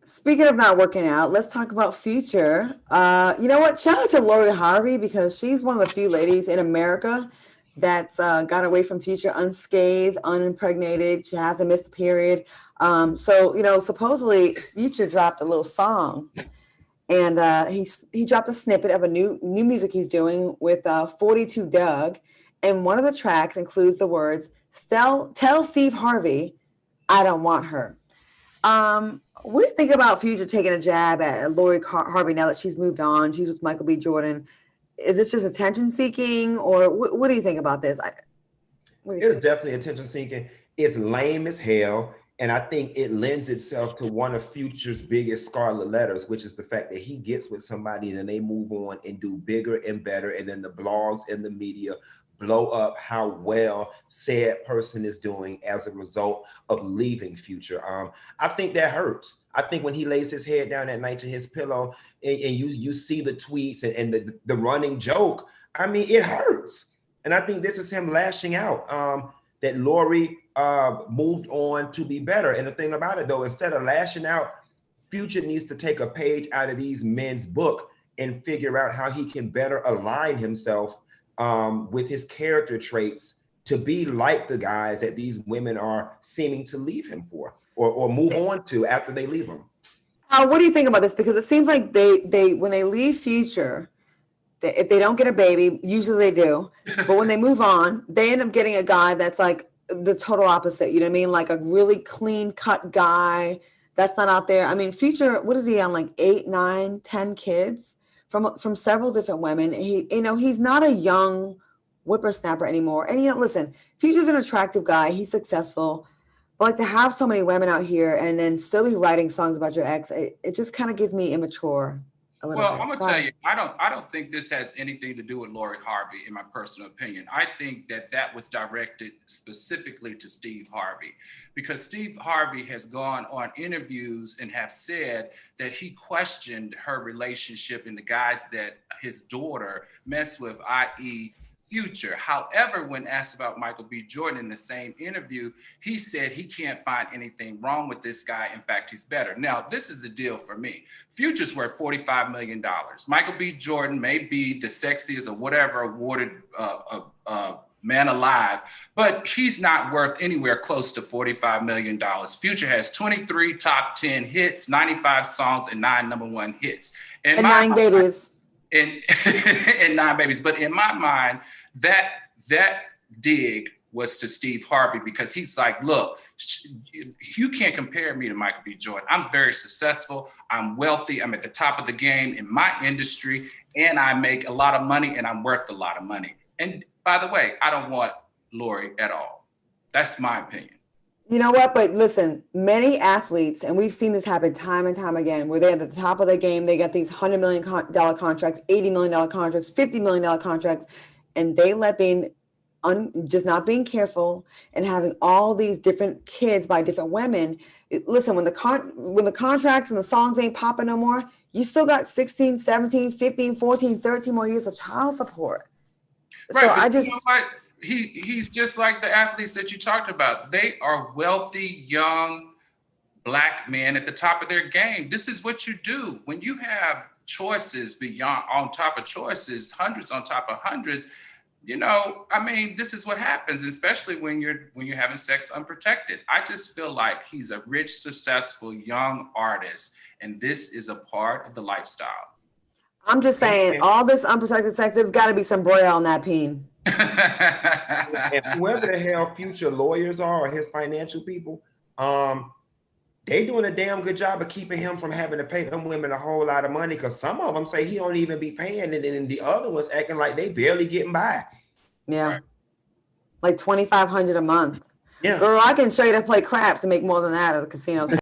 Speaking of not working out, let's talk about Future. You know what? Shout out to Lori Harvey because she's one of the few ladies in America that's got away from Future unscathed, unimpregnated. She hasn't missed a period. Supposedly Future dropped a little song, and he dropped a snippet of a new music he's doing with 42 Doug, and one of the tracks includes the words "Tell Steve Harvey, I don't want her." What do you think about Future taking a jab at Lori Harvey now that she's moved on? She's with Michael B. Jordan. Is this just attention seeking, or what do you think about this? It's definitely attention seeking. It's lame as hell. And I think it lends itself to one of Future's biggest scarlet letters, which is the fact that he gets with somebody and then they move on and do bigger and better. And then the blogs and the media blow up how well said person is doing as a result of leaving Future. I think that hurts. I think when he lays his head down at night to his pillow and you see the tweets and the running joke, I mean, it hurts. And I think this is him lashing out that Lori moved on to be better. And the thing about it, though, instead of lashing out, Future needs to take a page out of these men's book and figure out how he can better align himself with his character traits to be like the guys that these women are seeming to leave him for or move on to after they leave him. What do you think about this? Because it seems like they when they leave Future, if they don't get a baby, usually they do, but when they move on, they end up getting a guy that's like the total opposite. You know what I mean? Like a really clean cut guy that's not out there. I mean, Future, what is he on? Like 8, 9, 10 kids from several different women. He's not a young whippersnapper anymore. And listen, Future's an attractive guy. He's successful. But like to have so many women out here and then still be writing songs about your ex, it just kind of gives me immature a little bit. I'm gonna tell you, I don't think this has anything to do with Lori Harvey, in my personal opinion. I think that was directed specifically to Steve Harvey, because Steve Harvey has gone on interviews and have said that he questioned her relationship and the guys that his daughter messed with, i.e. Future. However, when asked about Michael B. Jordan in the same interview, he said he can't find anything wrong with this guy. In fact, he's better. Now, this is the deal for me. Future's worth $45 million. Michael B. Jordan may be the sexiest or whatever awarded man alive, but he's not worth anywhere close to $45 million. Future has 23 top 10 hits, 95 songs, and 9 number 1 hits. And 9 babies. And 9 babies. But in my mind, that dig was to Steve Harvey, because he's like, look, you can't compare me to Michael B. Jordan. I'm very successful. I'm wealthy. I'm at the top of the game in my industry, and I make a lot of money, and I'm worth a lot of money. And by the way, I don't want Lori at all. That's my opinion. You know what? But listen, many athletes, and we've seen this happen time and time again, where they're at the top of their game, they got these $100 million contracts, $80 million contracts, $50 million contracts, and they let being just not being careful and having all these different kids by different women. Listen, when the contracts and the songs ain't popping no more, you still got 16, 17, 15, 14, 13 more years of child support. Right, so I just... You know what? He's just like the athletes that you talked about. They are wealthy, young, Black men at the top of their game. This is what you do. When you have choices beyond, on top of choices, hundreds on top of hundreds, this is what happens, especially when you're having sex unprotected. I just feel like he's a rich, successful, young artist, and this is a part of the lifestyle. I'm just saying, all this unprotected sex, there's got to be some broil on that peen. And whoever the hell Future lawyers are or his financial people, they doing a damn good job of keeping him from having to pay them women a whole lot of money, because some of them say he don't even be paying it, and the other ones acting like they barely getting by. Yeah, right. Like $2,500 a month. Yeah, girl, I can straight up play craps and make more than that at the casinos.